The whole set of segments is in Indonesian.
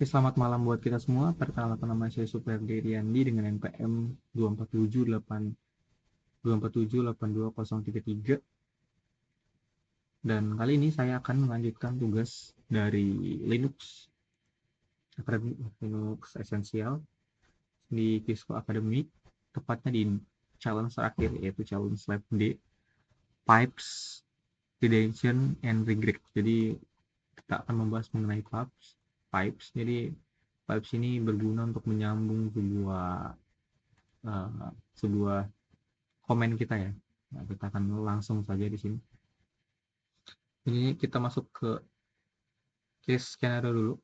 Oke, selamat malam buat kita semua. Perkenalkan nama saya Superdi Riyandi dengan NPM 247828033. Dan kali ini saya akan melanjutkan tugas dari Linux Essential di Kisco Academy, tepatnya di challenge terakhir, yaitu challenge lab D, Pipes, Redemption, and Regret. Jadi kita akan membahas mengenai pipes. Jadi pipes ini berguna untuk menyambung sebuah komen kita ya. Nah, kita akan langsung saja di sini. Ini kita masuk ke case scenario dulu.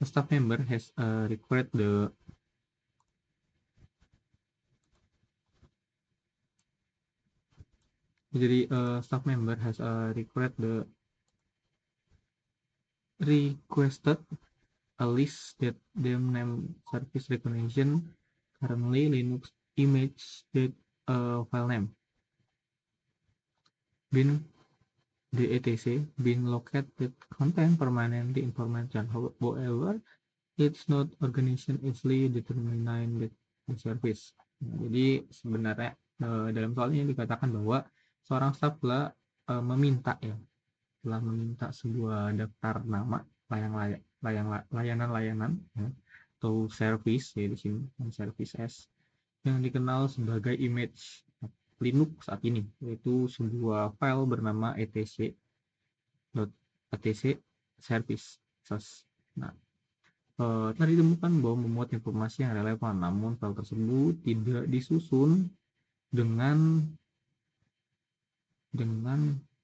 A staff member has required the staff member has requested a list that them name service recognition currently Linux image that file name bin the etc bin located content permanently information. However, it's not organization easily determined the service. Nah, jadi sebenarnya dalam soal ini dikatakan bahwa seorang staf telah meminta sebuah daftar nama layanan-layanan ya, atau service ya di sini services yang dikenal sebagai image Linux saat ini, yaitu sebuah file bernama etc service. Nah, telah ditemukan bahwa memuat informasi yang relevan, namun file tersebut tidak disusun dengan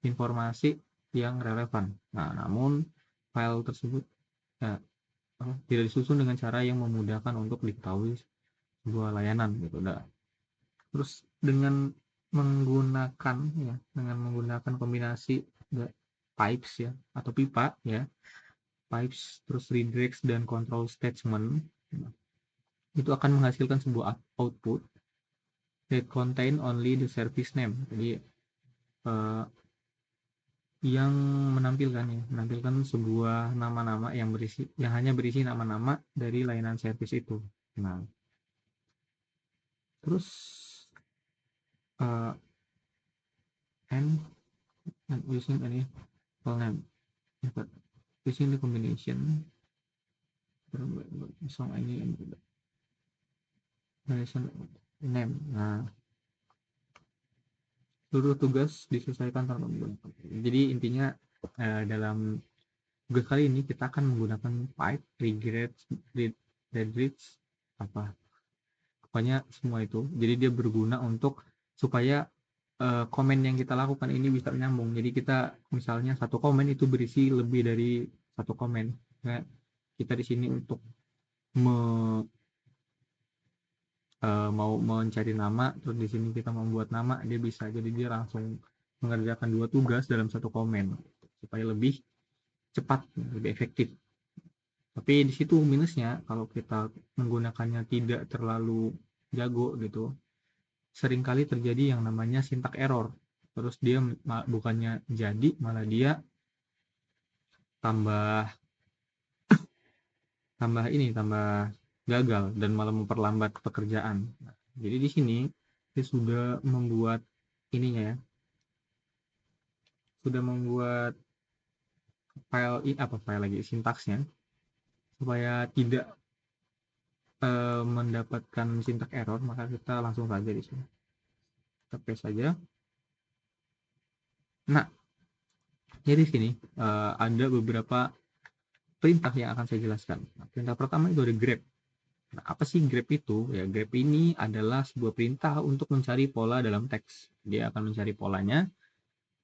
informasi yang relevan. Nah, namun file tersebut tidak disusun dengan cara yang memudahkan untuk diketahui sebuah layanan gitu. Nah, terus dengan menggunakan kombinasi pipes ya atau pipa ya, pipes terus redirects dan control statement, itu akan menghasilkan sebuah output that contain only the service name. Jadi yang menampilkan sebuah nama-nama yang hanya berisi nama-nama dari layanan service itu. Nah, terus and using any file name using the combination any name. Nah, seluruh tugas diselesaikan tanpa menggunakan. Jadi intinya dalam tugas kali ini kita akan menggunakan pipe, redirect, pokoknya semua itu. Jadi dia berguna untuk supaya komen yang kita lakukan ini bisa menyambung. Jadi kita misalnya satu komen itu berisi lebih dari satu komen. Nah, kita di sini untuk mau mencari nama, terus di sini kita membuat nama, dia bisa. Jadi dia langsung mengerjakan dua tugas dalam satu komen supaya lebih cepat, lebih efektif. Tapi di situ minusnya kalau kita menggunakannya tidak terlalu jago gitu, seringkali terjadi yang namanya syntax error. Terus dia bukannya jadi, malah dia tambah gagal dan malah memperlambat pekerjaan. Jadi di sini saya sudah membuat file lagi sintaksnya supaya tidak mendapatkan syntax error, maka kita langsung saja di sini kita paste saja. Nah, jadi di sini ada beberapa perintah yang akan saya jelaskan. Nah, perintah pertama itu ada grep. Nah, apa sih grep itu? Ya, grep ini adalah sebuah perintah untuk mencari pola dalam teks. Dia akan mencari polanya.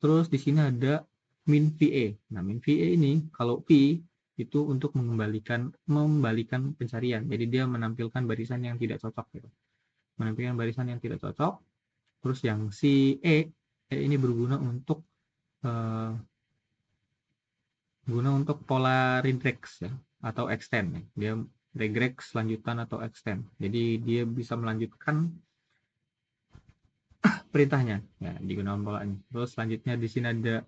Terus di sini ada min VA. Nah, min VA ini kalau V itu untuk membalikan pencarian. Jadi dia menampilkan barisan yang tidak cocok gitu. Menampilkan barisan yang tidak cocok. Terus yang si ini berguna untuk pola regex ya atau extend ya. Dia regex lanjutan atau extend. Jadi dia bisa melanjutkan perintahnya ya digunakan polanya. Terus selanjutnya di sini ada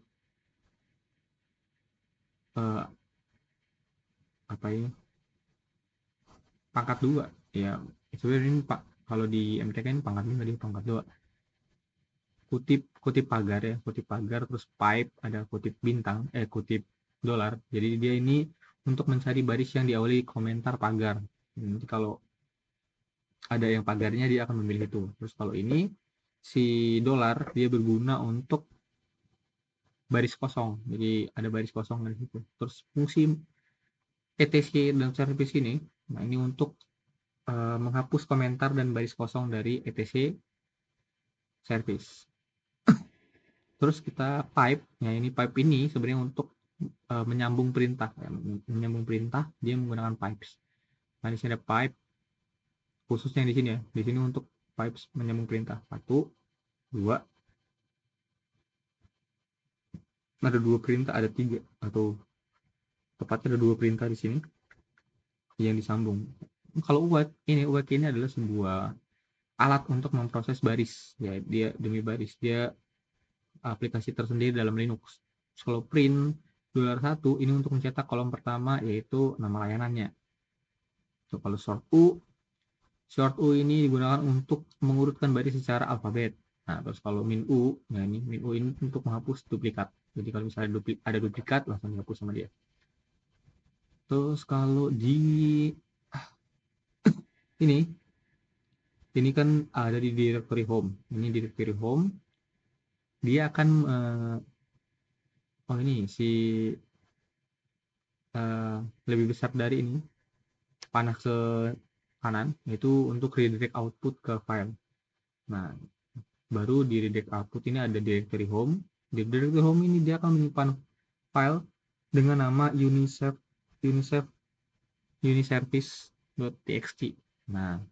pangkat 2 ya. Sebenarnya ini Pak, kalau di MTK ini pangkat 5, di pangkat 2. Kutip kutip pagar ya, kutip pagar, terus pipe, ada kutip bintang, kutip dolar. Jadi dia ini untuk mencari baris yang diawali komentar pagar. Nanti kalau ada yang pagarnya dia akan memilih itu. Terus kalau ini si dolar dia berguna untuk baris kosong. Jadi ada baris kosong dari situ. Terus fungsi ETC dan service ini, nah ini untuk menghapus komentar dan baris kosong dari ETC service. Terus kita pipe, ya ini pipe ini sebenarnya untuk menyambung perintah. Ya. Menyambung perintah dia menggunakan pipes. Nah di sini ada pipe, khususnya di sini ya. Di sini untuk pipes menyambung perintah. 1, 2, ada 2 perintah, ada 3 atau tepatnya ada 2 perintah di sini yang disambung. Kalau UART ini adalah sebuah alat untuk memproses baris. Ya, dia demi baris. Dia aplikasi tersendiri dalam Linux. Kalau print $1 ini untuk mencetak kolom pertama yaitu nama layanannya. So, kalau short U ini digunakan untuk mengurutkan baris secara alfabet. Nah, terus kalau min U ini untuk menghapus duplikat. Jadi kalau misalnya ada duplikat langsung dihapus sama dia. Terus kalau di ini kan ada di directory home. Ini directory home dia akan ini si lebih besar dari ini, panah ke kanan, yaitu untuk redirect output ke file. Nah, baru di redirect output ini ada directory home. Di directory home ini dia akan menyimpan file dengan nama uniservice.txt. Nah,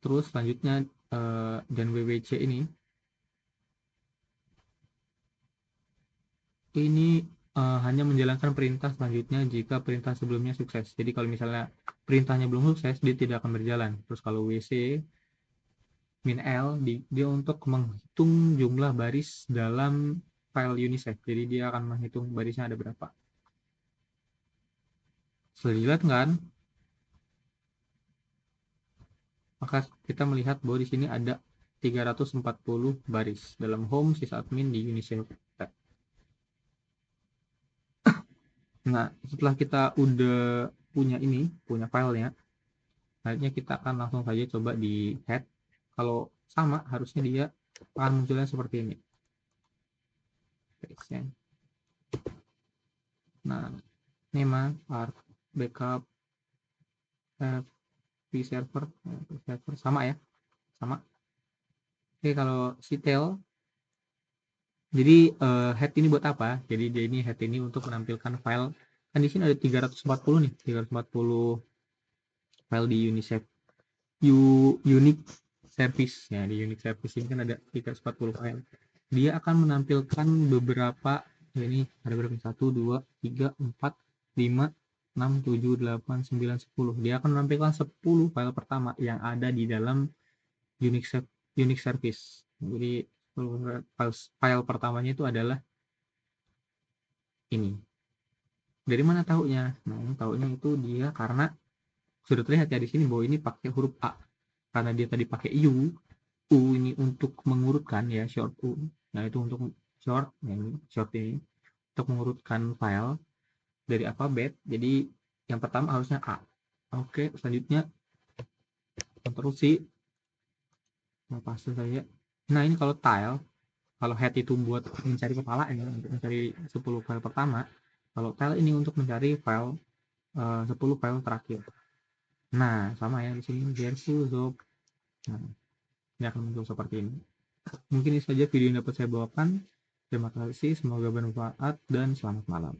terus selanjutnya dan wwc ini hanya menjalankan perintah selanjutnya jika perintah sebelumnya sukses. Jadi kalau misalnya perintahnya belum sukses, dia tidak akan berjalan. Terus kalau WC min L dia untuk menghitung jumlah baris dalam file Unicef. Jadi dia akan menghitung barisnya ada berapa. Sudah dilihat kan? Maka kita melihat bahwa di sini ada 340 baris dalam home sysadmin di Unicef. Nah, setelah kita udah punya filenya, selanjutnya kita akan langsung saja coba di head. Kalau sama, harusnya dia akan munculnya seperti ini. Nah, nema, arc, backup, server sama ya, sama. Oke, kalau CTL, jadi head ini buat apa? Jadi dia ini head ini untuk menampilkan file. Kan di sini ada 340 nih, 340 file di Unicef. Unique service ya, di unique service ini kan ada 340 file. Dia akan menampilkan beberapa, ya ini ada berapa? 1, 2, 3, 4, 5, 6, 7, 8, 9, 10. Dia akan menampilkan 10 file pertama yang ada di dalam unique service. Jadi file pertamanya itu adalah ini. Dari mana tahunya? Nah, ini tahunya itu dia karena sudah terlihat ya di sini bahwa ini pakai huruf A. Karena dia tadi pakai U ini untuk mengurutkan ya, short U. Nah, itu untuk short, ya ini short ini untuk mengurutkan file dari alfabet. Jadi yang pertama harusnya A. Oke, selanjutnya Ctrl C. Paste saya. Nah, ini kalau tile, kalau head itu buat mencari kepala ini untuk mencari 10 file pertama. Kalau tile ini untuk mencari file 10 file terakhir. Nah, sama ya di sini Zob. Nah, ini akan muncul seperti ini. Mungkin ini saja video yang dapat saya bawakan. Terima kasih, semoga bermanfaat dan selamat malam.